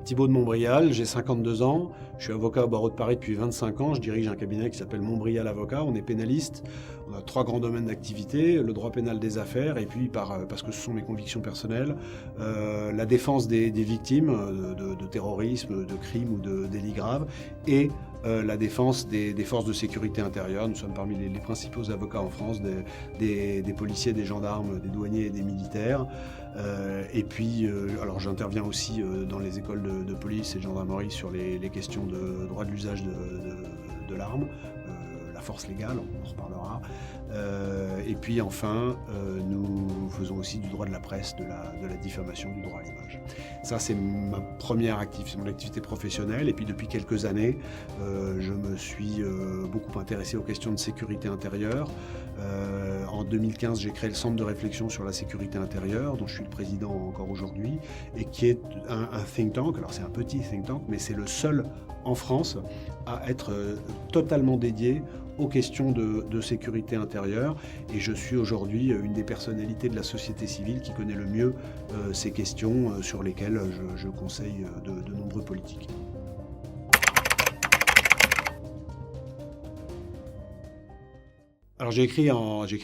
Thibaut de Montbrial, j'ai 52 ans, je suis avocat au barreau de Paris depuis 25 ans, je dirige un cabinet qui s'appelle Montbrial Avocat, on est pénaliste, on a 3 grands domaines d'activité, le droit pénal des affaires et puis parce que ce sont mes convictions personnelles, la défense des victimes de terrorisme, de crimes ou de délits graves et la défense des forces de sécurité intérieure. Nous sommes parmi les principaux avocats en France, des policiers, des gendarmes, des douaniers et des militaires. Et puis, alors j'interviens aussi dans les écoles de police et de gendarmerie sur les questions de droit de l'usage de l'arme, la force légale, on en reparlera. Et puis enfin, nous faisons aussi du droit de la presse, de la diffamation, du droit à l'image. Ça, c'est ma première activité, c'est mon activité professionnelle. Et puis depuis quelques années, je me suis beaucoup intéressé aux questions de sécurité intérieure. En 2015, j'ai créé le Centre de réflexion sur la sécurité intérieure, dont je suis le président encore aujourd'hui, et qui est un think tank. Alors c'est un petit think tank, mais c'est le seul en France à être totalement dédié aux questions de sécurité intérieure. Et je suis aujourd'hui une des personnalités de la société civile qui connaît le mieux ces questions sur lesquelles je conseille de nombreux politiques. Alors j'ai écrit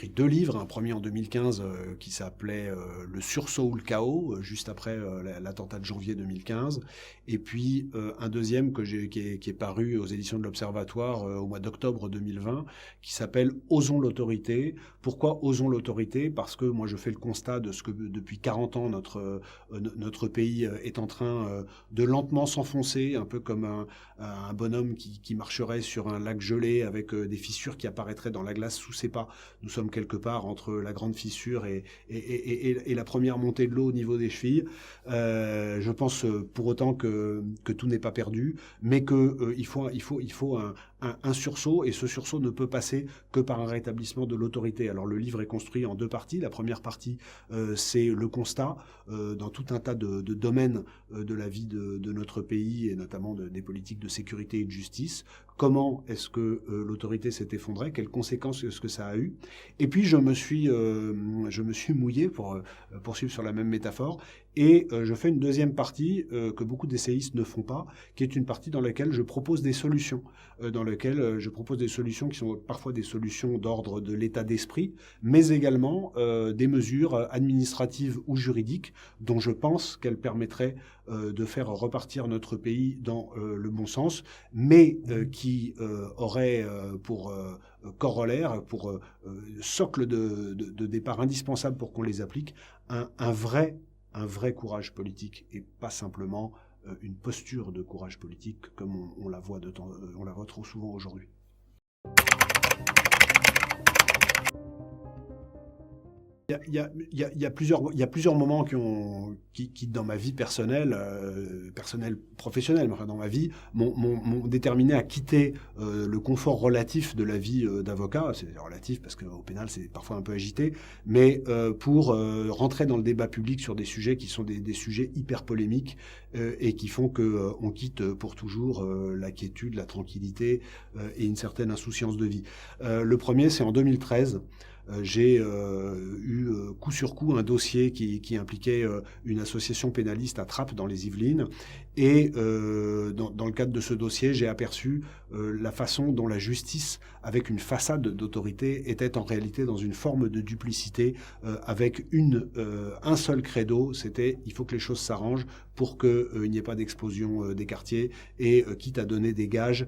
2 livres, un premier en 2015 qui s'appelait Le sursaut ou le chaos, juste après l'attentat de janvier 2015, et puis un deuxième qui est paru aux éditions de l'Observatoire au mois d'octobre 2020, qui s'appelle Osons l'autorité. Pourquoi osons l'autorité? Parce que moi je fais le constat de ce que depuis 40 ans notre pays est en train de lentement s'enfoncer, un peu comme un bonhomme qui marcherait sur un lac gelé avec des fissures qui apparaîtraient dans la glace sous ses pas. Nous sommes quelque part entre la grande fissure et la première montée de l'eau au niveau des chevilles. Je pense pour autant que tout n'est pas perdu, mais qu'il faut un sursaut, et ce sursaut ne peut passer que par un rétablissement de l'autorité. Alors le livre est construit en 2 parties. La première partie, c'est le constat dans tout un tas de domaines de la vie de notre pays, et notamment des politiques de sécurité et de justice. Comment est-ce que l'autorité s'est effondrée? Quelles conséquences est-ce que ça a eu? Et puis je me suis mouillé pour poursuivre sur la même métaphore, et je fais une deuxième partie que beaucoup d'essayistes ne font pas, qui est une partie dans laquelle je propose des solutions, qui sont parfois des solutions d'ordre de l'état d'esprit, mais également des mesures administratives ou juridiques dont je pense qu'elles permettraient de faire repartir notre pays dans le bon sens, mais qui auraient pour corollaire, pour socle de départ indispensable pour qu'on les applique, un vrai courage politique, et pas simplement une posture de courage politique comme on la voit trop souvent aujourd'hui. Il y a plusieurs moments qui dans ma vie personnelle, professionnelle, mais enfin dans ma vie, m'ont déterminé à quitter le confort relatif de la vie d'avocat. C'est relatif parce qu'au pénal, c'est parfois un peu agité, mais pour rentrer dans le débat public sur des sujets qui sont des sujets hyper polémiques et qui font qu'on quitte pour toujours la quiétude, la tranquillité et une certaine insouciance de vie. Le premier, c'est en 2013. J'ai eu coup sur coup un dossier qui impliquait une association pénaliste à Trappes dans les Yvelines, et dans le cadre de ce dossier, j'ai aperçu la façon dont la justice, avec une façade d'autorité, était en réalité dans une forme de duplicité, avec un seul credo, c'était il faut que les choses s'arrangent pour qu'il n'y ait pas d'explosion des quartiers, et quitte à donner des gages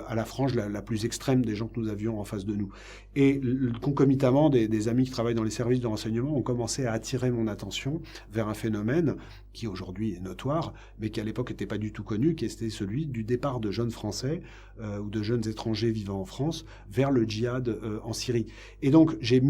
à la frange la plus extrême des gens que nous avions en face de nous. Et concomitamment, des amis qui travaillent dans les services de renseignement ont commencé à attirer mon attention vers un phénomène qui aujourd'hui est notoire, mais qui à l'époque n'était pas du tout connu, qui était celui du départ de jeunes Français ou de jeunes étrangers vivant en France vers le djihad en Syrie. Et donc j'ai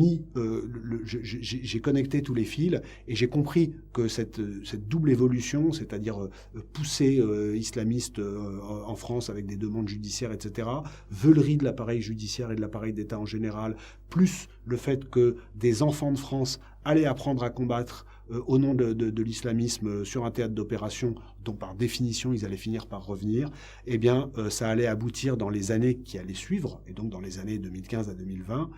connecté tous les fils, et j'ai compris que cette double évolution, c'est-à-dire poussée islamiste en France avec des demandes judiciaires, etc., veulerie de l'appareil judiciaire et de l'appareil d'État en général, plus le fait que des enfants de France allaient apprendre à combattre au nom de l'islamisme sur un théâtre d'opération dont par définition ils allaient finir par revenir, eh bien ça allait aboutir dans les années qui allaient suivre, et donc dans les années 2015 à 2020,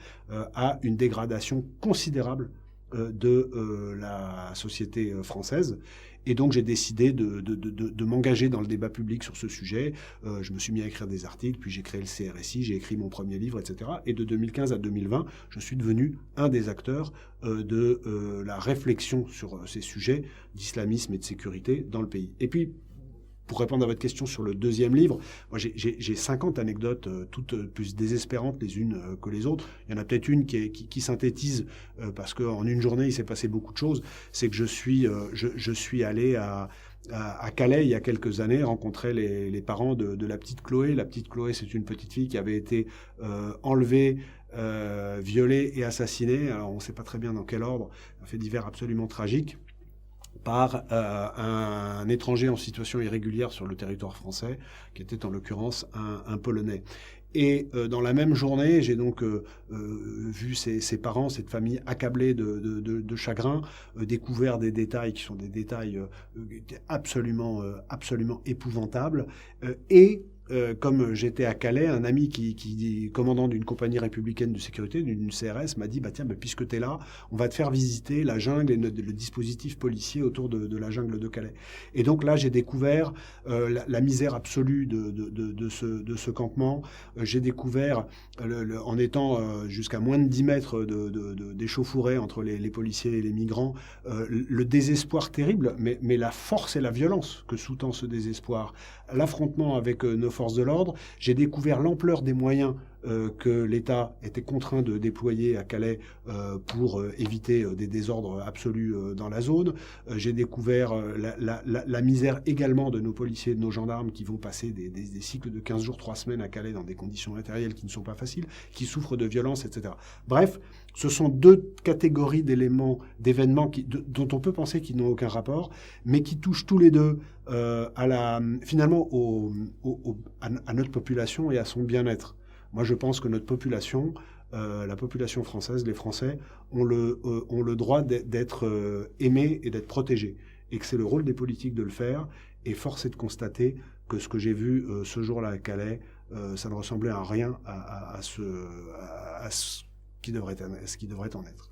à une dégradation considérable de la société française. Et donc, j'ai décidé de m'engager dans le débat public sur ce sujet. Je me suis mis à écrire des articles, puis j'ai créé le CRSI, j'ai écrit mon premier livre, etc. Et de 2015 à 2020, je suis devenu un des acteurs de la réflexion sur ces sujets d'islamisme et de sécurité dans le pays. Et puis, pour répondre à votre question sur le deuxième livre, moi j'ai 50 anecdotes, toutes plus désespérantes les unes que les autres. Il y en a peut-être une qui synthétise, parce qu'en une journée, il s'est passé beaucoup de choses. C'est que je suis allé à Calais, il y a quelques années, rencontrer les parents de la petite Chloé. La petite Chloé, c'est une petite fille qui avait été enlevée, violée et assassinée. Alors, on ne sait pas très bien dans quel ordre. Un fait divers absolument tragique, par un étranger en situation irrégulière sur le territoire français, qui était en l'occurrence un Polonais. Et dans la même journée, j'ai donc vu ces parents, cette famille accablée de chagrin, découvert des détails qui sont des détails absolument épouvantables. Comme j'étais à Calais, un ami qui commandant d'une compagnie républicaine de sécurité, d'une CRS, m'a dit tiens, puisque tu es là, on va te faire visiter la jungle et le dispositif policier autour de la jungle de Calais. Et donc là, j'ai découvert la misère absolue de ce campement. J'ai découvert, en étant jusqu'à moins de 10 mètres d'échauffourée entre les policiers et les migrants, le désespoir terrible, mais la force et la violence que sous-tend ce désespoir. L'affrontement avec nos forces de l'ordre, j'ai découvert l'ampleur des moyens que l'État était contraint de déployer à Calais pour éviter des désordres absolus dans la zone. J'ai découvert la misère également de nos policiers et de nos gendarmes qui vont passer des cycles de 15 jours, 3 semaines à Calais dans des conditions matérielles qui ne sont pas faciles, qui souffrent de violences, etc. Bref, ce sont deux catégories d'événements dont on peut penser qu'ils n'ont aucun rapport, mais qui touchent tous les deux finalement à notre population et à son bien-être. Moi, je pense que notre population, la population française, les Français, ont le droit d'être aimés et d'être protégés. Et que c'est le rôle des politiques de le faire. Et force est de constater que ce que j'ai vu ce jour-là à Calais, ça ne ressemblait à rien à ce qui devrait en être.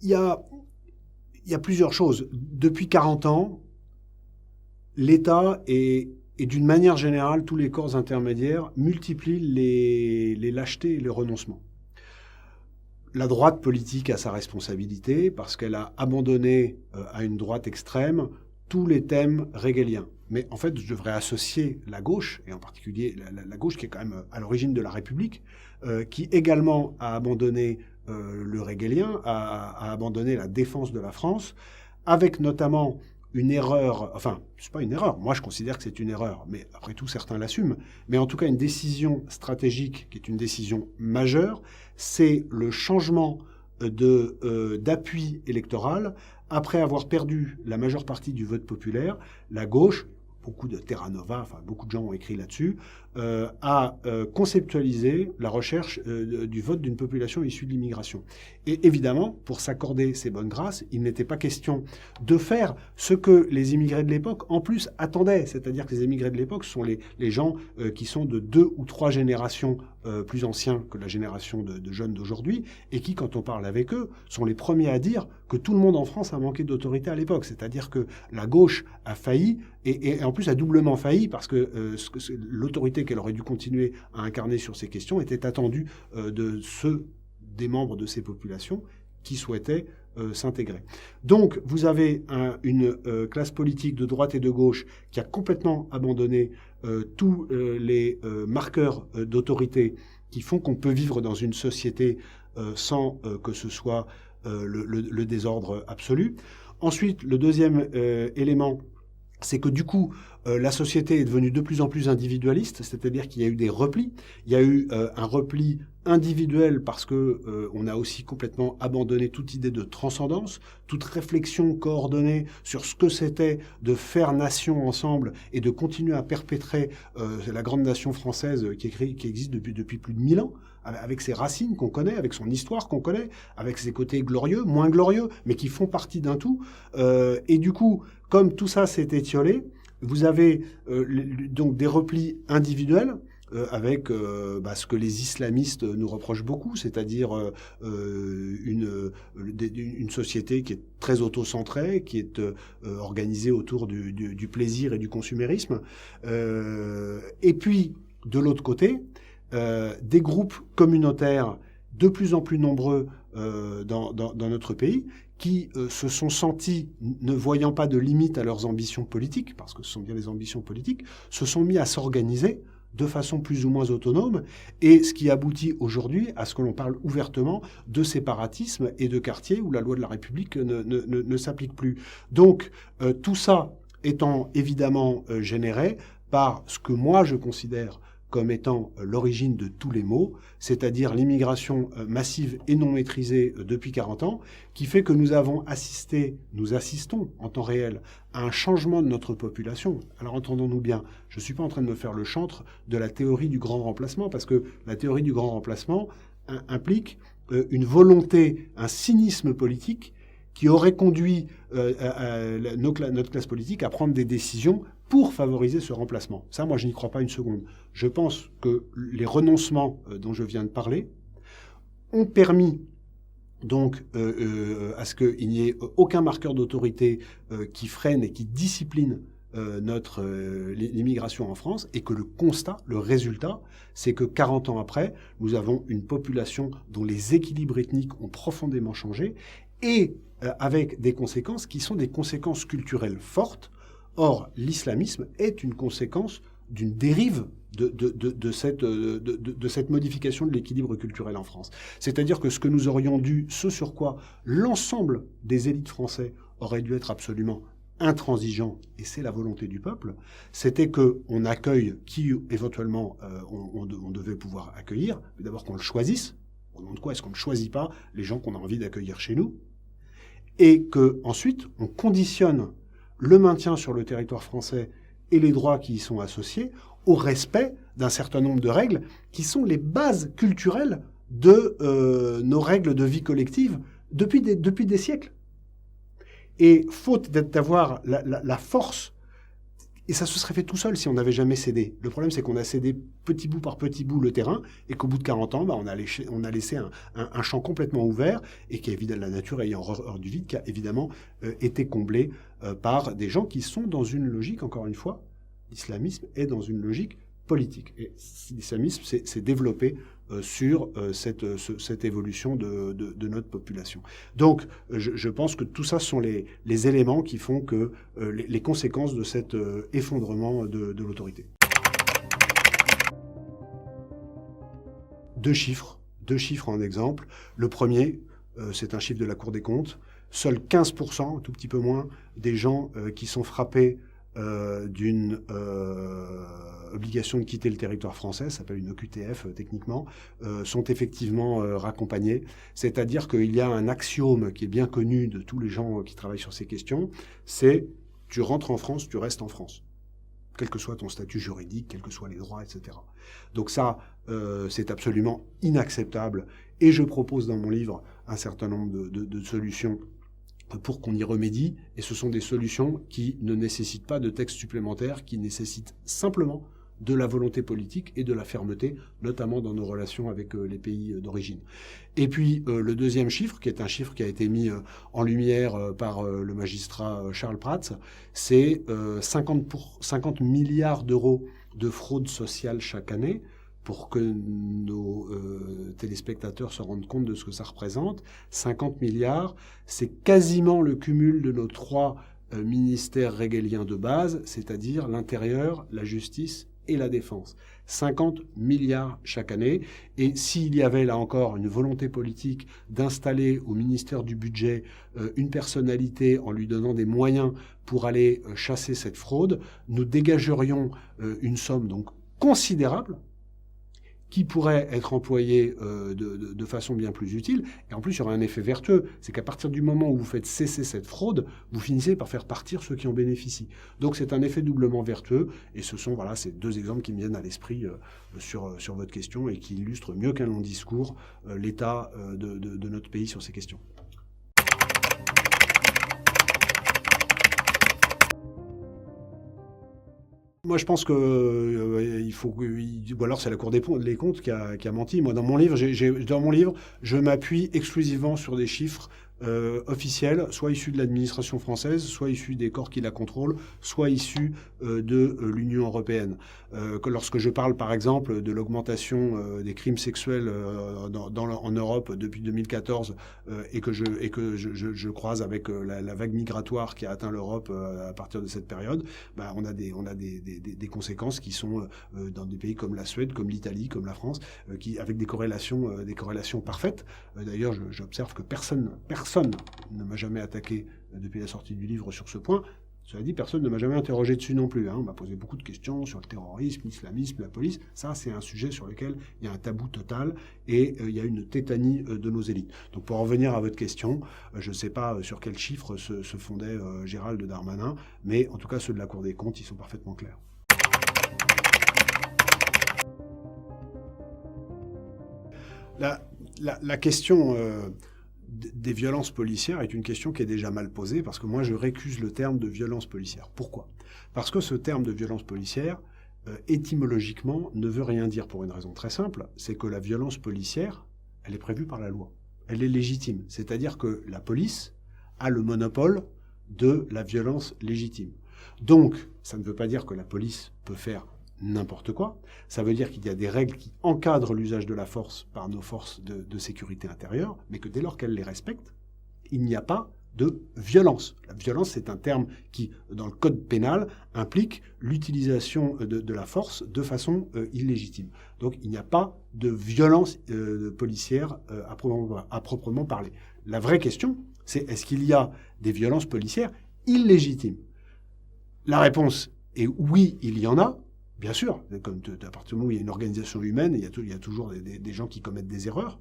Il y a plusieurs choses. Depuis 40 ans, l'État et d'une manière générale, tous les corps intermédiaires multiplient les lâchetés et les renoncements. La droite politique a sa responsabilité parce qu'elle a abandonné à une droite extrême tous les thèmes régaliens. Mais en fait, je devrais associer la gauche, et en particulier la gauche qui est quand même à l'origine de la République, qui également a abandonné le régalien, a abandonné la défense de la France, avec notamment une erreur, enfin, c'est pas une erreur, moi je considère que c'est une erreur, mais après tout certains l'assument, mais en tout cas une décision stratégique qui est une décision majeure, c'est le changement d'appui électoral. Après avoir perdu la majeure partie du vote populaire, la gauche, beaucoup de Terra Nova, enfin beaucoup de gens ont écrit là-dessus, a conceptualisé la recherche du vote d'une population issue de l'immigration. Et évidemment, pour s'accorder ces bonnes grâces, il n'était pas question de faire ce que les immigrés de l'époque, en plus, attendaient. C'est-à-dire que les immigrés de l'époque sont les gens qui sont de 2 ou 3 générations plus anciens que la génération de jeunes d'aujourd'hui, et qui, quand on parle avec eux, sont les premiers à dire que tout le monde en France a manqué d'autorité à l'époque. C'est-à-dire que la gauche a failli, et en plus a doublement failli, parce que l'autorité qu'elle aurait dû continuer à incarner sur ces questions était attendue des membres de ces populations qui souhaitaient s'intégrer. Donc, vous avez une classe politique de droite et de gauche qui a complètement abandonné tous les marqueurs d'autorité qui font qu'on peut vivre dans une société sans que ce soit le désordre absolu. Ensuite, le deuxième élément, c'est que du coup, la société est devenue de plus en plus individualiste, c'est-à-dire qu'il y a eu des replis. Il y a eu un repli individuel parce que on a aussi complètement abandonné toute idée de transcendance, toute réflexion coordonnée sur ce que c'était de faire nation ensemble et de continuer à perpétrer la grande nation française qui existe depuis plus de 1000 ans, avec ses racines qu'on connaît, avec son histoire qu'on connaît, avec ses côtés glorieux, moins glorieux, mais qui font partie d'un tout. Et du coup, comme tout ça s'est étiolé, vous avez donc des replis individuels, avec ce que les islamistes nous reprochent beaucoup, c'est-à-dire une société qui est très autocentrée, qui est organisée autour du plaisir et du consumérisme. Et puis, de l'autre côté, des groupes communautaires de plus en plus nombreux dans notre pays, qui se sont sentis, ne voyant pas de limite à leurs ambitions politiques, parce que ce sont bien des ambitions politiques, se sont mis à s'organiser de façon plus ou moins autonome, et ce qui aboutit aujourd'hui à ce que l'on parle ouvertement de séparatisme et de quartier où la loi de la République ne s'applique plus. Donc, tout ça étant évidemment généré par ce que moi je considère comme étant l'origine de tous les maux, c'est-à-dire l'immigration massive et non maîtrisée depuis 40 ans, qui fait que nous assistons en temps réel à un changement de notre population. Alors entendons-nous bien, je ne suis pas en train de me faire le chantre de la théorie du grand remplacement, parce que la théorie du grand remplacement implique une volonté, un cynisme politique qui aurait conduit notre classe politique à prendre des décisions pour favoriser ce remplacement. Ça, moi, je n'y crois pas une seconde. Je pense que les renoncements dont je viens de parler ont permis donc à ce qu'il n'y ait aucun marqueur d'autorité qui freine et qui discipline l'immigration en France, et que le résultat, c'est que 40 ans après, nous avons une population dont les équilibres ethniques ont profondément changé, et avec des conséquences qui sont des conséquences culturelles fortes. Or, l'islamisme est une conséquence d'une dérive de cette modification de l'équilibre culturel en France. C'est-à-dire que ce sur quoi l'ensemble des élites françaises auraient dû être absolument intransigeants, et c'est la volonté du peuple, c'était qu'on accueille qui éventuellement on devait pouvoir accueillir, mais d'abord qu'on le choisisse. Au nom de quoi est-ce qu'on ne choisit pas les gens qu'on a envie d'accueillir chez nous? Et qu'ensuite, on conditionne le maintien sur le territoire français et les droits qui y sont associés au respect d'un certain nombre de règles qui sont les bases culturelles de nos règles de vie collective depuis des siècles. Et faute d'avoir la force, et ça se serait fait tout seul si on n'avait jamais cédé. Le problème, c'est qu'on a cédé petit bout par petit bout le terrain, et qu'au bout de 40 ans, on a laissé un champ complètement ouvert, et la nature ayant horreur du vide, qui a évidemment été comblé par des gens qui sont dans une logique, encore une fois, l'islamisme est dans une logique politique. Et l'islamisme s'est développé sur cette évolution de notre population. Donc, je pense que tout ça sont les éléments qui font que les conséquences de cet effondrement de l'autorité. Deux chiffres en exemple. Le premier, c'est un chiffre de la Cour des comptes. Seuls 15%, un tout petit peu moins, des gens qui sont frappés d'une obligation de quitter le territoire français, ça s'appelle une OQTF techniquement, sont effectivement raccompagnés. C'est-à-dire qu'il y a un axiome qui est bien connu de tous les gens qui travaillent sur ces questions, c'est tu rentres en France, tu restes en France, quel que soit ton statut juridique, quels que soient les droits, etc. Donc ça, c'est absolument inacceptable, et je propose dans mon livre un certain nombre de solutions pour qu'on y remédie, et ce sont des solutions qui ne nécessitent pas de textes supplémentaires, qui nécessitent simplement de la volonté politique et de la fermeté, notamment dans nos relations avec les pays d'origine. Et puis le deuxième chiffre, qui est un chiffre qui a été mis en lumière par le magistrat Charles Prats, c'est 50 milliards d'euros de fraude sociale chaque année. Pour que nos téléspectateurs se rendent compte de ce que ça représente, 50 milliards, c'est quasiment le cumul de nos trois ministères régaliens de base, c'est-à-dire l'intérieur, la justice et la défense. 50 milliards chaque année. Et s'il y avait là encore une volonté politique d'installer au ministère du Budget une personnalité en lui donnant des moyens pour aller chasser cette fraude, nous dégagerions une somme donc considérable qui pourrait être employé de façon bien plus utile. Et en plus, il y aura un effet vertueux. C'est qu'à partir du moment où vous faites cesser cette fraude, vous finissez par faire partir ceux qui en bénéficient. Donc c'est un effet doublement vertueux. Et ce sont ces deux exemples qui me viennent à l'esprit sur votre question et qui illustrent mieux qu'un long discours l'état de notre pays sur ces questions. Moi, je pense que il faut, ou alors c'est la Cour des comptes qui a menti. Moi, dans mon livre, je m'appuie exclusivement sur des chiffres officiels, soit issus de l'administration française, soit issus des corps qui la contrôlent, soit issus de l'Union européenne. Lorsque je parle, par exemple, de l'augmentation des crimes sexuels en Europe depuis 2014 et que je croise avec la vague migratoire qui a atteint l'Europe à partir de cette période, bah, on a des conséquences qui sont dans des pays comme la Suède, comme l'Italie, comme la France, avec des corrélations parfaites. D'ailleurs, j'observe que personne ne m'a jamais attaqué depuis la sortie du livre sur ce point. Cela dit, personne ne m'a jamais interrogé dessus non plus. On m'a posé beaucoup de questions sur le terrorisme, l'islamisme, la police. Ça, c'est un sujet sur lequel il y a un tabou total et il y a une tétanie de nos élites. Donc, pour en revenir à votre question, je ne sais pas sur quels chiffres se fondait Gérald Darmanin, mais en tout cas, ceux de la Cour des comptes, ils sont parfaitement clairs. La question des violences policières est une question qui est déjà mal posée parce que moi je récuse le terme de violence policière. Pourquoi ? Parce que ce terme de violence policière, étymologiquement, ne veut rien dire pour une raison très simple, c'est que la violence policière, elle est prévue par la loi. Elle est légitime. C'est-à-dire que la police a le monopole de la violence légitime. Donc, ça ne veut pas dire que la police peut faire n'importe quoi. Ça veut dire qu'il y a des règles qui encadrent l'usage de la force par nos forces de sécurité intérieure, mais que dès lors qu'elles les respectent, il n'y a pas de violence. La violence, c'est un terme qui, dans le code pénal, implique l'utilisation de la force de façon illégitime. Donc, il n'y a pas de violence policière à proprement parler. La vraie question, c'est est-ce qu'il y a des violences policières illégitimes ? La réponse est oui, il y en a. Bien sûr, comme à partir du moment où il y a une organisation humaine, il y a toujours des gens qui commettent des erreurs.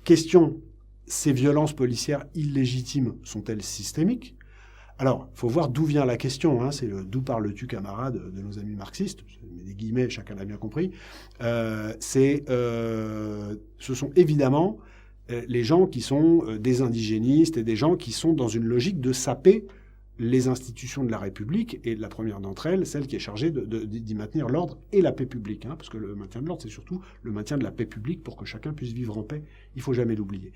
Question, ces violences policières illégitimes sont-elles systémiques ? Alors, il faut voir d'où vient la question. C'est le « d'où parles-tu, camarade » de nos amis marxistes. Je mets des guillemets, chacun l'a bien compris. Ce sont évidemment les gens qui sont des indigénistes et des gens qui sont dans une logique de saper les institutions de la République, et la première d'entre elles, celle qui est chargée d'y maintenir l'ordre et la paix publique. Parce que le maintien de l'ordre, c'est surtout le maintien de la paix publique pour que chacun puisse vivre en paix. Il ne faut jamais l'oublier.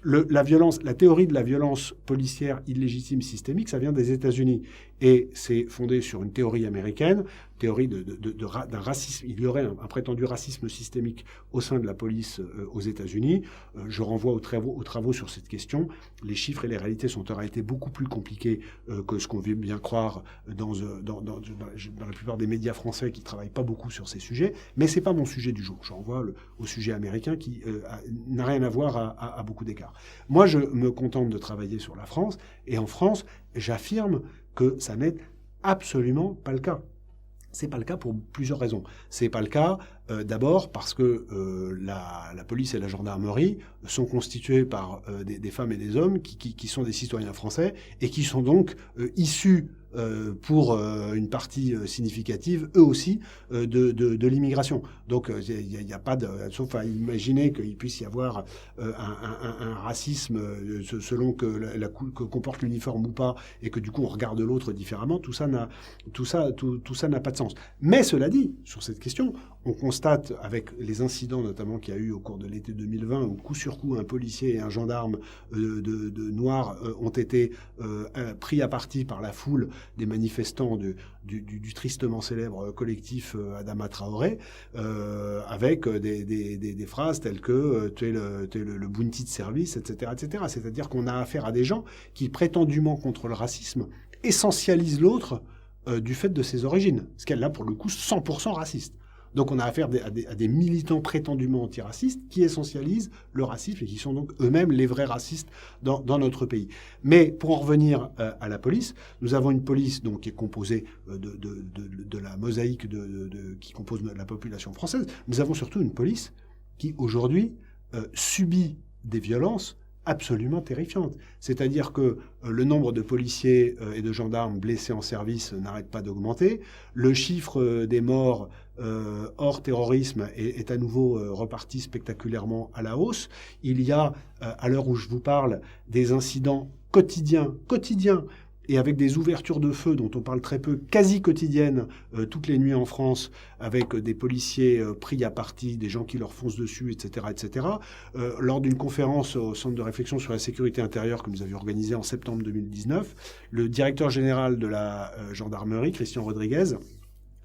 La théorie de la violence policière illégitime systémique, ça vient des États-Unis. Et c'est fondé sur une théorie américaine, théorie d'un racisme. Il y aurait un prétendu racisme systémique au sein de la police aux États-Unis. Je renvoie aux travaux sur cette question. Les chiffres et les réalités sont en réalité beaucoup plus compliqués que ce qu'on veut bien croire dans la plupart des médias français qui ne travaillent pas beaucoup sur ces sujets. Mais ce n'est pas mon sujet du jour. Je renvoie au sujet américain qui n'a rien à voir à beaucoup d'égards. Moi, je me contente de travailler sur la France. Et en France, j'affirme que ça n'est absolument pas le cas. C'est pas le cas pour plusieurs raisons. C'est pas le cas d'abord parce que la police et la gendarmerie sont constituées par des femmes et des hommes qui sont des citoyens français et qui sont donc issus pour une partie significative, eux aussi, de l'immigration. Donc, il n'y a pas de... Sauf à imaginer qu'il puisse y avoir un racisme selon que comporte l'uniforme ou pas, et que du coup, on regarde l'autre différemment. Tout ça n'a pas de sens. Mais cela dit, sur cette question, on constate avec les incidents notamment qu'il y a eu au cours de l'été 2020, où coup sur coup, un policier et un gendarme de noirs ont été pris à partie par la foule des manifestants du tristement célèbre collectif Adama Traoré, avec des phrases telles que tu es le bounty de service, etc., etc. C'est-à-dire qu'on a affaire à des gens qui, prétendument contre le racisme, essentialisent l'autre du fait de ses origines, ce qu'elle a pour le coup 100% raciste. Donc on a affaire à des militants prétendument antiracistes qui essentialisent le racisme et qui sont donc eux-mêmes les vrais racistes dans notre pays. Mais pour en revenir à la police, nous avons une police donc, qui est composée de la mosaïque qui compose la population française. Nous avons surtout une police qui aujourd'hui subit des violences absolument terrifiante. C'est-à-dire que le nombre de policiers et de gendarmes blessés en service n'arrête pas d'augmenter. Le chiffre des morts hors terrorisme est à nouveau reparti spectaculairement à la hausse. Il y a, à l'heure où je vous parle, des incidents quotidiens et avec des ouvertures de feu dont on parle très peu, quasi quotidiennes, toutes les nuits en France, avec des policiers pris à partie, des gens qui leur foncent dessus, etc., etc. Lors d'une conférence au Centre de réflexion sur la sécurité intérieure que nous avions organisée en septembre 2019, le directeur général de la gendarmerie, Christian Rodriguez,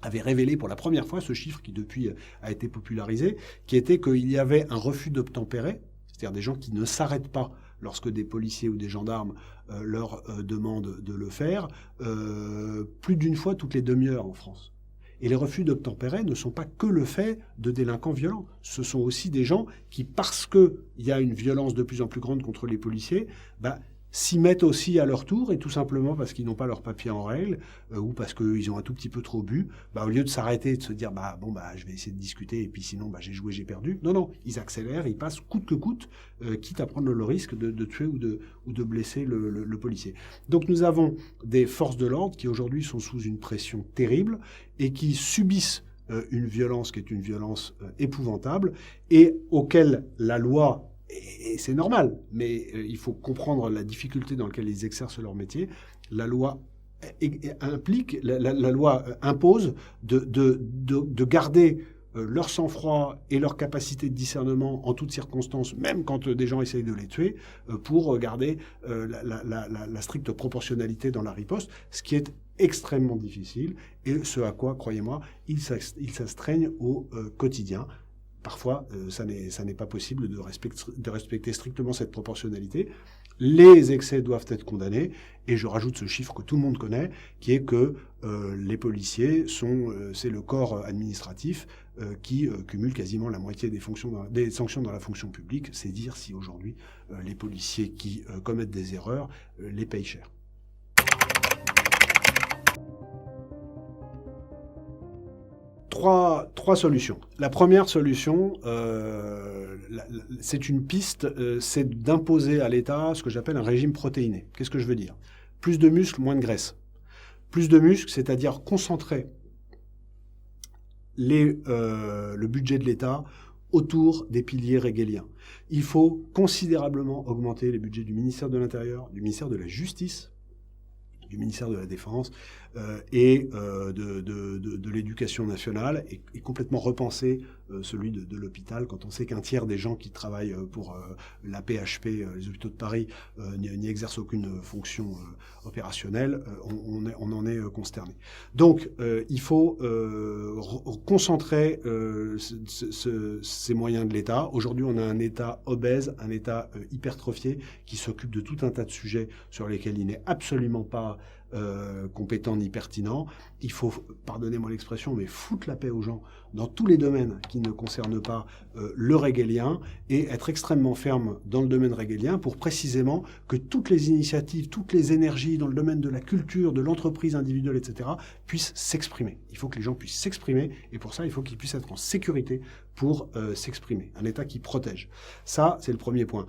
avait révélé pour la première fois ce chiffre qui depuis a été popularisé, qui était qu'il y avait un refus d'obtempérer, c'est-à-dire des gens qui ne s'arrêtent pas lorsque des policiers ou des gendarmes leur demandent de le faire, plus d'une fois toutes les demi-heures en France. Et les refus d'obtempérer ne sont pas que le fait de délinquants violents. Ce sont aussi des gens qui, parce qu'il y a une violence de plus en plus grande contre les policiers, s'y mettent aussi à leur tour, et tout simplement parce qu'ils n'ont pas leurs papiers en règle, ou parce qu'ils ont un tout petit peu trop bu, au lieu de s'arrêter et de se dire je vais essayer de discuter, et puis sinon j'ai joué, j'ai perdu. Non, ils accélèrent, ils passent coûte que coûte, quitte à prendre le risque de tuer ou de blesser le policier. Donc nous avons des forces de l'ordre qui aujourd'hui sont sous une pression terrible et qui subissent une violence qui est une violence épouvantable et auquel la loi, et c'est normal, mais il faut comprendre la difficulté dans laquelle ils exercent leur métier. La loi implique, la loi impose de garder leur sang-froid et leur capacité de discernement en toutes circonstances, même quand des gens essayent de les tuer, pour garder la stricte proportionnalité dans la riposte, ce qui est extrêmement difficile, et ce à quoi, croyez-moi, ils s'astreignent au quotidien. Parfois, ça n'est pas possible de respecter strictement cette proportionnalité. Les excès doivent être condamnés, et je rajoute ce chiffre que tout le monde connaît, qui est que les policiers c'est le corps administratif qui cumule quasiment la moitié des sanctions dans la fonction publique. C'est dire si aujourd'hui les policiers qui commettent des erreurs les payent cher. Trois solutions. La première solution, c'est une piste, c'est d'imposer à l'État ce que j'appelle un régime protéiné. Qu'est-ce que je veux dire ? Plus de muscles, moins de graisse. Plus de muscles, c'est-à-dire concentrer le budget de l'État autour des piliers régaliens. Il faut considérablement augmenter les budgets du ministère de l'Intérieur, du ministère de la Justice, du ministère de la Défense et de l'Éducation nationale, et complètement repenser celui de l'hôpital, quand on sait qu'un tiers des gens qui travaillent pour la PHP, les hôpitaux de Paris, n'y exercent aucune fonction opérationnelle, on en est consterné. Donc il faut concentrer ces moyens de l'État. Aujourd'hui, on a un État obèse, un État hypertrophié, qui s'occupe de tout un tas de sujets sur lesquels il n'est absolument pas compétent ni pertinent. Il faut, pardonnez-moi l'expression, mais foutre la paix aux gens dans tous les domaines qui ne concernent pas le régalien, et être extrêmement ferme dans le domaine régalien pour précisément que toutes les initiatives, toutes les énergies dans le domaine de la culture, de l'entreprise individuelle, etc., puissent s'exprimer. Il faut que les gens puissent s'exprimer, et pour ça, il faut qu'ils puissent être en sécurité pour s'exprimer. Un État qui protège. Ça, c'est le premier point.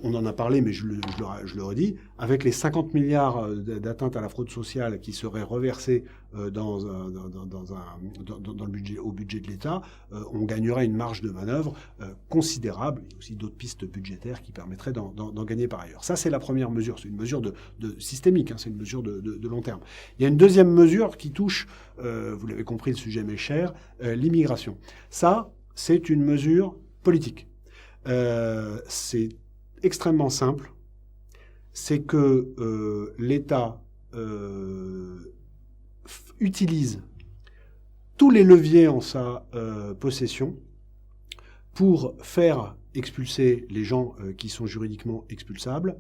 On en a parlé, mais je le redis, avec les 50 milliards d'atteintes à la fraude sociale qui seraient reversés dans le budget, au budget de l'État, on gagnerait une marge de manœuvre considérable. Il y a aussi d'autres pistes budgétaires qui permettraient d'en gagner par ailleurs. Ça, c'est la première mesure. C'est une mesure de systémique, hein, c'est une mesure de long terme. Il y a une deuxième mesure qui touche, vous l'avez compris, le sujet m'est cher, l'immigration. Ça, c'est une mesure politique. C'est extrêmement simple. C'est que l'État utilise tous les leviers en sa possession pour faire expulser les gens qui sont juridiquement expulsables,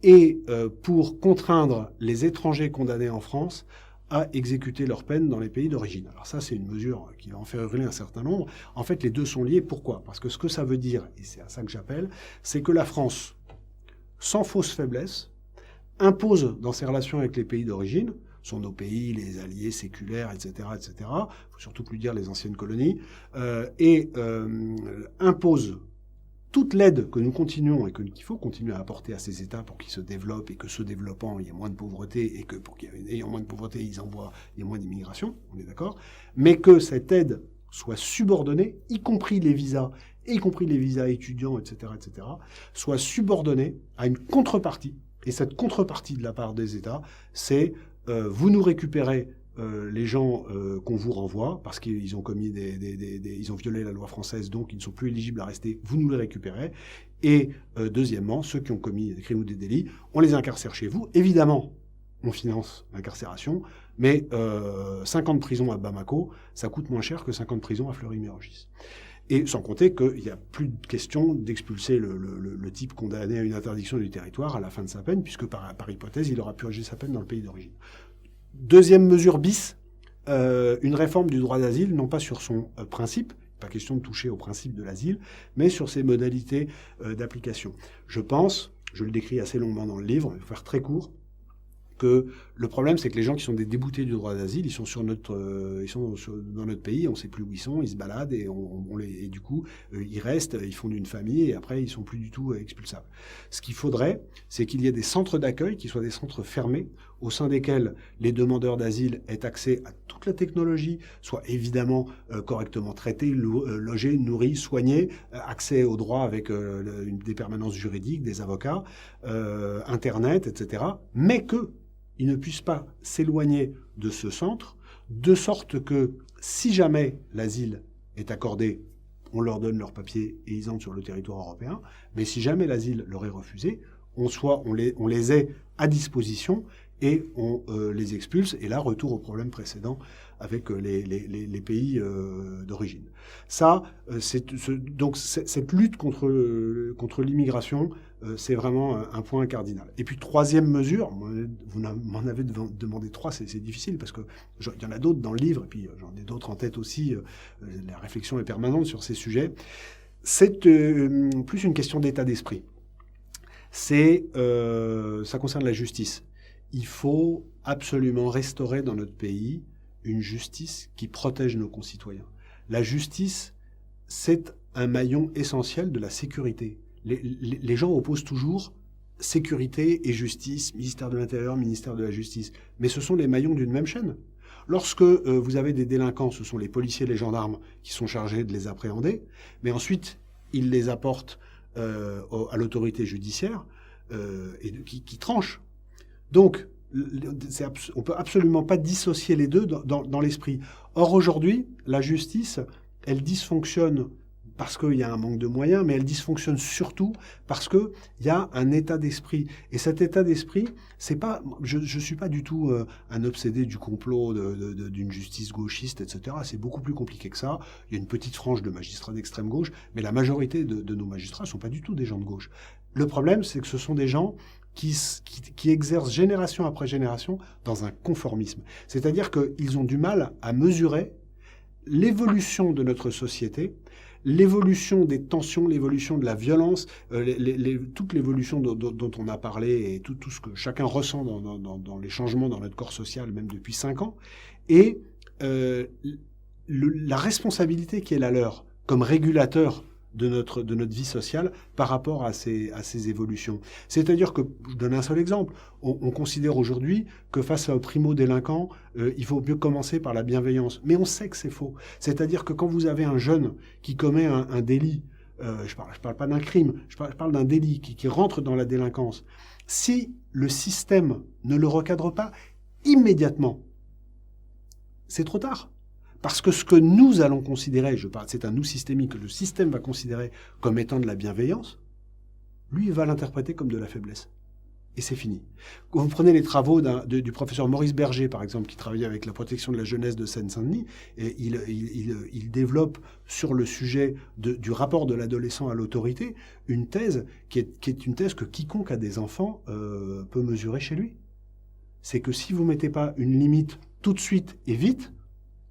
et pour contraindre les étrangers condamnés en France à exécuter leur peine dans les pays d'origine. Alors ça, c'est une mesure qui va en faire hurler un certain nombre. En fait, les deux sont liés. Pourquoi ? Parce que ce que ça veut dire, et c'est à ça que j'appelle, c'est que la France, sans fausse faiblesse, impose dans ses relations avec les pays d'origine, sont nos pays, les alliés séculaires, etc., etc., il faut surtout plus dire les anciennes colonies, impose toute l'aide que nous continuons et qu'il faut continuer à apporter à ces États pour qu'ils se développent, et que se développant, il y ait moins de pauvreté, et que pour qu'il y ait moins de pauvreté, il y ait moins d'immigration, on est d'accord, mais que cette aide soit subordonnée, y compris les visas étudiants, etc., soit subordonnée à une contrepartie. Et cette contrepartie de la part des États, c'est vous nous récupérez les gens qu'on vous renvoie parce qu'ils ont commis ils ont violé la loi française, donc ils ne sont plus éligibles à rester, vous nous les récupérez. Et deuxièmement, ceux qui ont commis des crimes ou des délits, on les incarcère chez vous. Évidemment, on finance l'incarcération, mais 5 ans de prison à Bamako, ça coûte moins cher que 5 ans de prison à Fleury-Mérogis. Et sans compter qu'il n'y a plus de question d'expulser le type condamné à une interdiction du territoire à la fin de sa peine, puisque par hypothèse, il aura purgé sa peine dans le pays d'origine. Deuxième mesure bis, une réforme du droit d'asile, non pas sur son principe, pas question de toucher au principe de l'asile, mais sur ses modalités d'application. Je pense, je le décris assez longuement dans le livre, il faut faire très court, que le problème, c'est que les gens qui sont des déboutés du droit d'asile, ils sont dans notre pays, on ne sait plus où ils sont, ils se baladent et et du coup, ils restent, ils fondent une famille et après, ils ne sont plus du tout expulsables. Ce qu'il faudrait, c'est qu'il y ait des centres d'accueil qui soient des centres fermés, au sein desquels les demandeurs d'asile aient accès à toute la technologie, soient évidemment correctement traités, logés, nourris, soignés, accès aux droits avec des permanences juridiques, des avocats, Internet, etc. Mais qu'ils ne puissent pas s'éloigner de ce centre, de sorte que si jamais l'asile est accordé, on leur donne leurs papiers et ils entrent sur le territoire européen, mais si jamais l'asile leur est refusé, on les ait à disposition et on les expulse. Et là, retour au problème précédent avec les pays d'origine. Ça, donc cette lutte contre l'immigration, c'est vraiment un point cardinal. Et puis, troisième mesure, vous m'en avez demandé 3, c'est difficile parce que il y en a d'autres dans le livre, et puis j'en ai d'autres en tête aussi, la réflexion est permanente sur ces sujets. C'est plus une question d'état d'esprit. Ça concerne la justice. Il faut absolument restaurer dans notre pays une justice qui protège nos concitoyens. La justice, c'est un maillon essentiel de la sécurité. Les gens opposent toujours sécurité et justice, ministère de l'Intérieur, ministère de la Justice. Mais ce sont les maillons d'une même chaîne. Lorsque vous avez des délinquants, ce sont les policiers et les gendarmes qui sont chargés de les appréhender, mais ensuite, ils les apportent à l'autorité judiciaire et qui tranche. Donc, on ne peut absolument pas dissocier les deux dans l'esprit. Or, aujourd'hui, la justice, elle dysfonctionne parce qu'il y a un manque de moyens, mais elle dysfonctionne surtout parce qu'il y a un état d'esprit. Et cet état d'esprit, c'est pas, je ne suis pas du tout un obsédé du complot d'une justice gauchiste, etc. C'est beaucoup plus compliqué que ça. Il y a une petite frange de magistrats d'extrême gauche, mais la majorité de nos magistrats ne sont pas du tout des gens de gauche. Le problème, c'est que ce sont des gens qui exercent génération après génération dans un conformisme. C'est-à-dire qu'ils ont du mal à mesurer l'évolution de notre société, l'évolution des tensions, l'évolution de la violence, toute l'évolution dont on a parlé et tout ce que chacun ressent dans les changements dans notre corps social, même depuis 5 ans, et la responsabilité qui est la leur comme régulateur de notre vie sociale par rapport à ces évolutions. C'est-à-dire que, je donne un seul exemple, on considère aujourd'hui que face aux primo-délinquants, il faut mieux commencer par la bienveillance. Mais on sait que c'est faux. C'est-à-dire que quand vous avez un jeune qui commet un délit, je parle pas d'un crime, je parle d'un délit qui rentre dans la délinquance, si le système ne le recadre pas immédiatement, c'est trop tard. Parce que ce que nous allons considérer, c'est un nous systémique, que le système va considérer comme étant de la bienveillance, lui, il va l'interpréter comme de la faiblesse. Et c'est fini. Quand vous prenez les travaux du professeur Maurice Berger, par exemple, qui travaillait avec la protection de la jeunesse de Seine-Saint-Denis, et il développe sur le sujet du rapport de l'adolescent à l'autorité une thèse qui est une thèse que quiconque a des enfants peut mesurer chez lui. C'est que si vous ne mettez pas une limite tout de suite et vite,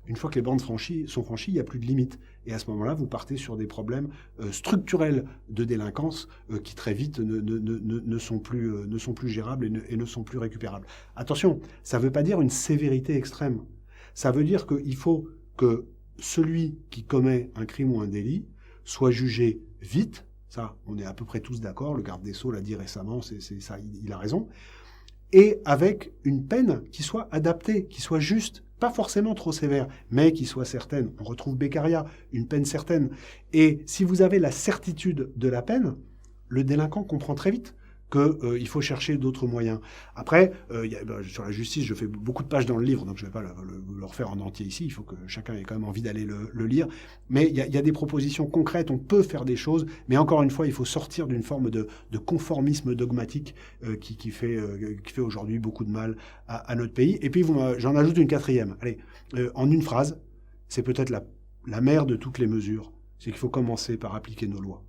une fois que les bornes sont franchies, il n'y a plus de limite. Et à ce moment-là, vous partez sur des problèmes structurels de délinquance qui très vite ne sont plus gérables et ne sont plus récupérables. Attention, ça ne veut pas dire une sévérité extrême. Ça veut dire qu'il faut que celui qui commet un crime ou un délit soit jugé vite. Ça, on est à peu près tous d'accord. Le garde des Sceaux l'a dit récemment, c'est ça, il a raison. Et avec une peine qui soit adaptée, qui soit juste. Pas forcément trop sévère, mais qui soit certaine. On retrouve Beccaria, une peine certaine. Et si vous avez la certitude de la peine, le délinquant comprend très vite qu'il faut chercher d'autres moyens. Après, sur la justice, je fais beaucoup de pages dans le livre, donc je ne vais pas le refaire en entier ici, il faut que chacun ait quand même envie d'aller le lire, mais il y a des propositions concrètes, on peut faire des choses, mais encore une fois, il faut sortir d'une forme de conformisme dogmatique qui fait aujourd'hui beaucoup de mal à notre pays. Et puis, j'en ajoute une quatrième. Allez, en une phrase, c'est peut-être la mère de toutes les mesures, c'est qu'il faut commencer par appliquer nos lois.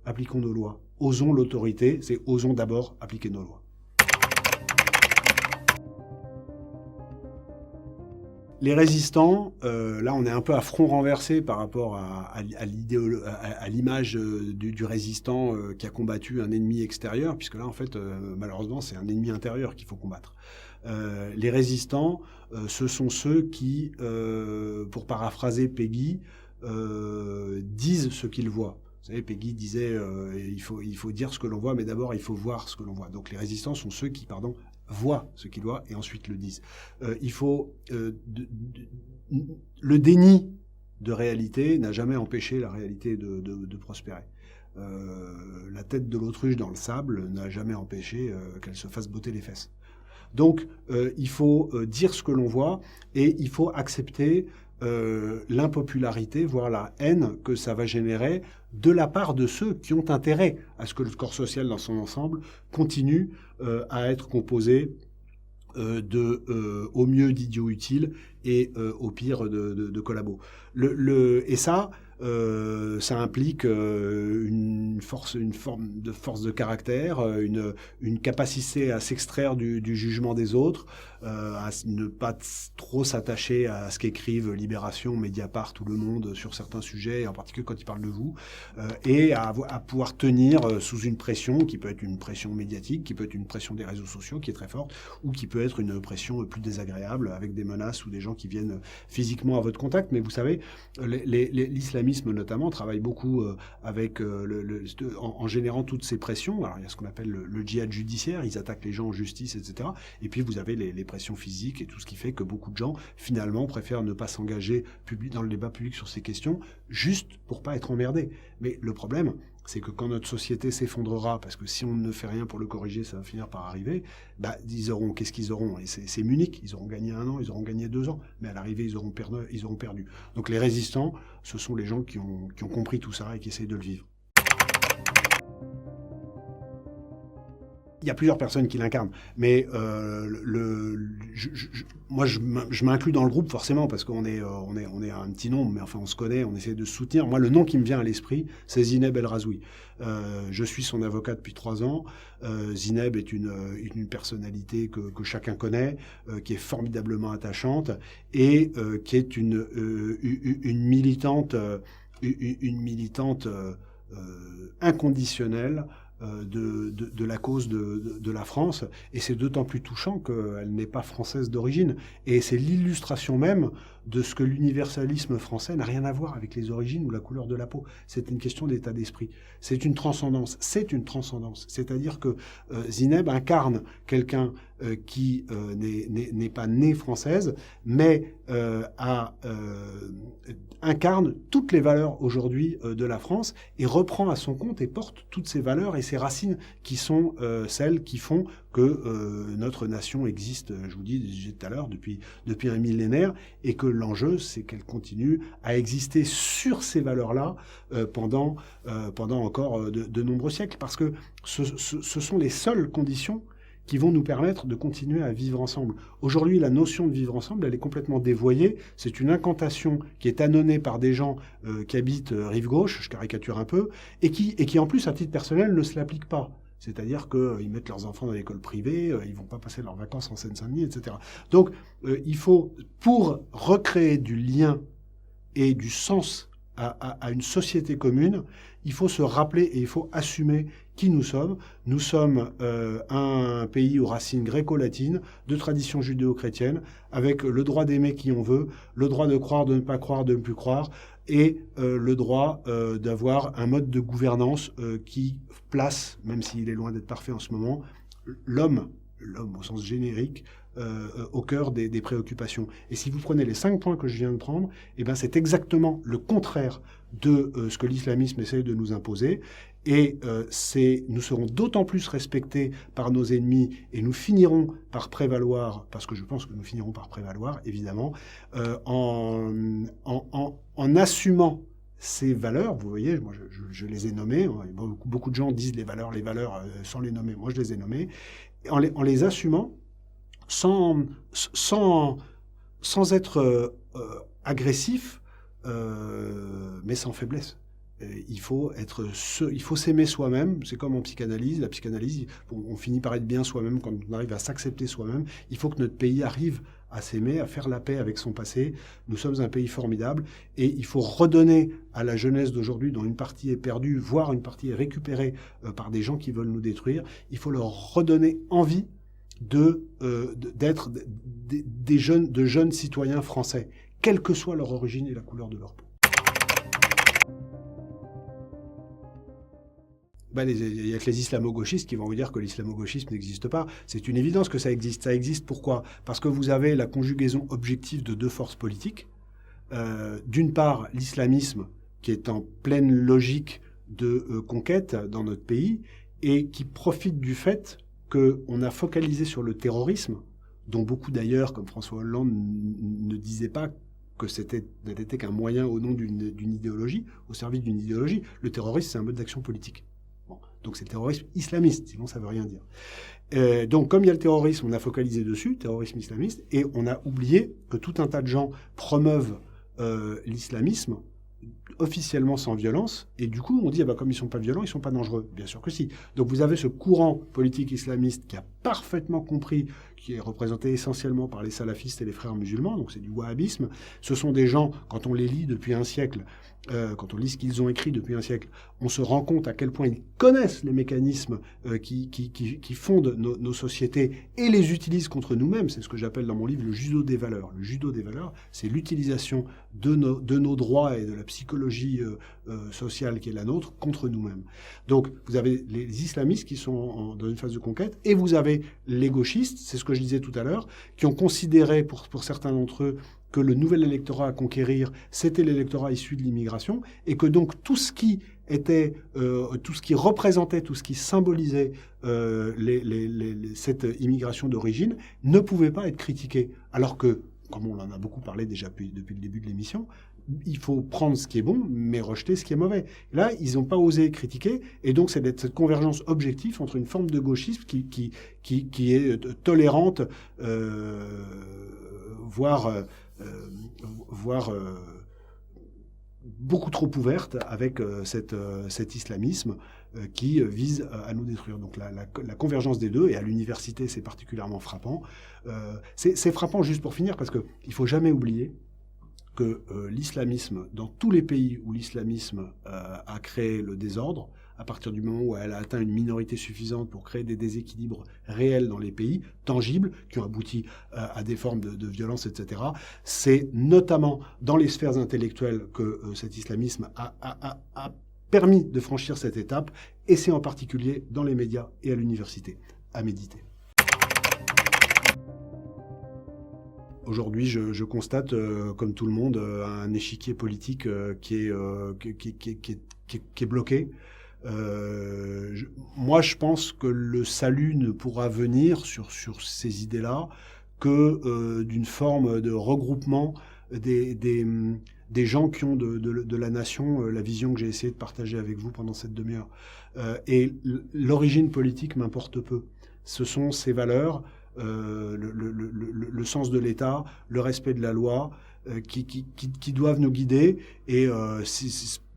Appliquons nos lois. Osons l'autorité, c'est osons d'abord appliquer nos lois. Les résistants, là on est un peu à front renversé par rapport à l'image du résistant qui a combattu un ennemi extérieur, puisque là en fait malheureusement c'est un ennemi intérieur qu'il faut combattre. Les résistants, ce sont ceux qui, pour paraphraser Péguy, disent ce qu'ils voient. Vous savez, Péguy disait il faut dire ce que l'on voit, mais d'abord il faut voir ce que l'on voit. Donc les résistants sont ceux qui, voient ce qu'ils voient et ensuite le disent. Il faut le déni de réalité n'a jamais empêché la réalité de prospérer. La tête de l'autruche dans le sable n'a jamais empêché qu'elle se fasse botter les fesses. Donc il faut dire ce que l'on voit et il faut accepter l'impopularité, voire la haine que ça va générer de la part de ceux qui ont intérêt à ce que le corps social dans son ensemble continue à être composé au mieux d'idiots utiles et au pire de collabos. Et ça implique une forme de force de caractère, une capacité à s'extraire du jugement des autres, à ne pas trop s'attacher à ce qu'écrivent Libération, Mediapart ou Le Monde sur certains sujets, en particulier quand ils parlent de vous, et à pouvoir tenir sous une pression qui peut être une pression médiatique, qui peut être une pression des réseaux sociaux qui est très forte, ou qui peut être une pression plus désagréable avec des menaces ou des gens qui viennent physiquement à votre contact. Mais vous savez, l'islamisme notamment travaille beaucoup avec en générant toutes ces pressions. Alors il y a ce qu'on appelle le djihad judiciaire, ils attaquent les gens en justice, etc. Et puis vous avez les pressions physiques et tout ce qui fait que beaucoup de gens finalement préfèrent ne pas s'engager dans le débat public sur ces questions juste pour pas être emmerdés. Mais le problème, c'est que quand notre société s'effondrera, parce que si on ne fait rien pour le corriger, ça va finir par arriver, qu'est-ce qu'ils auront? Et c'est Munich, ils auront gagné 1 an, ils auront gagné 2 ans, mais à l'arrivée, ils auront perdu. Donc les résistants, ce sont les gens qui ont compris tout ça et qui essayent de le vivre. Il y a plusieurs personnes qui l'incarnent, mais moi je m'inclus dans le groupe forcément parce qu'on est un petit nombre, mais enfin on se connaît, on essaie de se soutenir. Moi le nom qui me vient à l'esprit, c'est Zineb El Razoui. Je suis son avocat depuis 3 ans. Zineb est une personnalité que chacun connaît, qui est formidablement attachante et qui est une militante inconditionnelle de la cause de la France, et c'est d'autant plus touchant qu'elle n'est pas française d'origine, et c'est l'illustration même de ce que l'universalisme français n'a rien à voir avec les origines ou la couleur de la peau. C'est une question d'état d'esprit. C'est une transcendance. C'est-à-dire que Zineb incarne quelqu'un qui n'est pas née française, mais incarne toutes les valeurs aujourd'hui de la France et reprend à son compte et porte toutes ces valeurs et ces racines qui sont celles qui font que notre nation existe, je vous disais tout à l'heure, depuis un millénaire, et que l'enjeu, c'est qu'elle continue à exister sur ces valeurs-là pendant encore de nombreux siècles, parce que ce sont les seules conditions qui vont nous permettre de continuer à vivre ensemble. Aujourd'hui, la notion de vivre ensemble, elle est complètement dévoyée. C'est une incantation qui est annonnée par des gens qui habitent rive gauche, je caricature un peu, et qui en plus, à titre personnel, ne se l'appliquent pas. C'est-à-dire qu'ils mettent leurs enfants dans l'école privée, ils vont pas passer leurs vacances en Seine-Saint-Denis, etc. Donc, il faut, pour recréer du lien et du sens à une société commune, il faut se rappeler et il faut assumer qui nous sommes. Nous sommes un pays aux racines gréco-latines, de tradition judéo-chrétienne, avec le droit d'aimer qui on veut, le droit de croire, de ne pas croire, de ne plus croire, et le droit d'avoir un mode de gouvernance qui place, même s'il est loin d'être parfait en ce moment, l'homme au sens générique, au cœur des préoccupations. Et si vous prenez les 5 points que je viens de prendre, eh ben c'est exactement le contraire de ce que l'islamisme essaie de nous imposer. Et nous serons d'autant plus respectés par nos ennemis et nous finirons par prévaloir, parce que je pense que nous finirons par prévaloir, évidemment, en assumant ces valeurs. Vous voyez, moi je les ai nommées. Beaucoup de gens disent les valeurs sans les nommer. Moi je les ai nommées. En les assumant sans être agressif, mais sans faiblesse. Il faut s'aimer soi-même. C'est comme en psychanalyse. La psychanalyse, on finit par être bien soi-même quand on arrive à s'accepter soi-même. Il faut que notre pays arrive à s'aimer, à faire la paix avec son passé. Nous sommes un pays formidable et il faut redonner à la jeunesse d'aujourd'hui, dont une partie est perdue, voire une partie est récupérée par des gens qui veulent nous détruire. Il faut leur redonner envie d'être de jeunes citoyens français, quelle que soit leur origine et la couleur de leur peau. Il y a que les islamo-gauchistes qui vont vous dire que l'islamo-gauchisme n'existe pas. C'est une évidence que ça existe. Ça existe pourquoi ? Parce que vous avez la conjugaison objective de deux forces politiques. D'une part, l'islamisme, qui est en pleine logique de conquête dans notre pays, et qui profite du fait qu'on a focalisé sur le terrorisme, dont beaucoup d'ailleurs, comme François Hollande, ne disaient pas que n'était qu'un moyen au nom d'une idéologie, au service d'une idéologie. Le terrorisme, c'est un mode d'action politique. Donc c'est le terrorisme islamiste, sinon ça ne veut rien dire. Donc comme il y a le terrorisme, on a focalisé dessus, terrorisme islamiste, et on a oublié que tout un tas de gens promeuvent l'islamisme officiellement sans violence, et du coup on dit comme ils ne sont pas violents, ils ne sont pas dangereux. Bien sûr que si. Donc vous avez ce courant politique islamiste qui a parfaitement compris, qui est représenté essentiellement par les salafistes et les frères musulmans, donc c'est du wahhabisme. Ce sont des gens, quand on les lit depuis un siècle, quand on lit ce qu'ils ont écrit depuis un siècle, on se rend compte à quel point ils connaissent les mécanismes qui fondent nos sociétés et les utilisent contre nous-mêmes. C'est ce que j'appelle dans mon livre le judo des valeurs. Le judo des valeurs, c'est l'utilisation de nos droits et de la psychologie sociale qui est la nôtre contre nous-mêmes. Donc vous avez les islamistes qui sont dans une phase de conquête, et vous avez les gauchistes, c'est ce que je disais tout à l'heure, qui ont considéré pour certains d'entre eux que le nouvel électorat à conquérir, c'était l'électorat issu de l'immigration, et que donc tout ce qui représentait, tout ce qui symbolisait cette immigration d'origine ne pouvait pas être critiqué. Alors que, comme on en a beaucoup parlé déjà depuis le début de l'émission, il faut prendre ce qui est bon, mais rejeter ce qui est mauvais. Là, ils n'ont pas osé critiquer, et donc c'est cette convergence objective entre une forme de gauchisme qui est tolérante, voire beaucoup trop ouverte avec cet islamisme qui vise à nous détruire. Donc la convergence des deux, et à l'université c'est particulièrement frappant. C'est frappant, juste pour finir, parce qu'il ne faut jamais oublier que l'islamisme, dans tous les pays où l'islamisme a créé le désordre, à partir du moment où elle a atteint une minorité suffisante pour créer des déséquilibres réels dans les pays, tangibles, qui ont abouti à des formes de violence, etc., c'est notamment dans les sphères intellectuelles que cet islamisme a permis de franchir cette étape, et c'est en particulier dans les médias et à l'université. À méditer. Aujourd'hui, je constate, comme tout le monde, un échiquier politique qui est bloqué. Moi, je pense que le salut ne pourra venir sur ces idées-là que d'une forme de regroupement des gens qui ont de la nation la vision que j'ai essayé de partager avec vous pendant cette demi-heure. Et l'origine politique m'importe peu. Ce sont ces valeurs, le sens de l'État, le respect de la loi, qui doivent nous guider. Et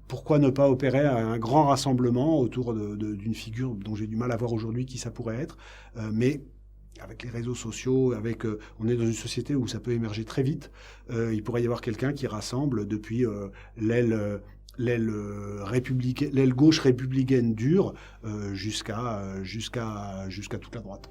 pourquoi ne pas opérer un grand rassemblement autour d'une figure dont j'ai du mal à voir aujourd'hui qui ça pourrait être, mais avec les réseaux sociaux, on est dans une société où ça peut émerger très vite. Il pourrait y avoir quelqu'un qui rassemble depuis l'aile gauche républicaine dure jusqu'à toute la droite.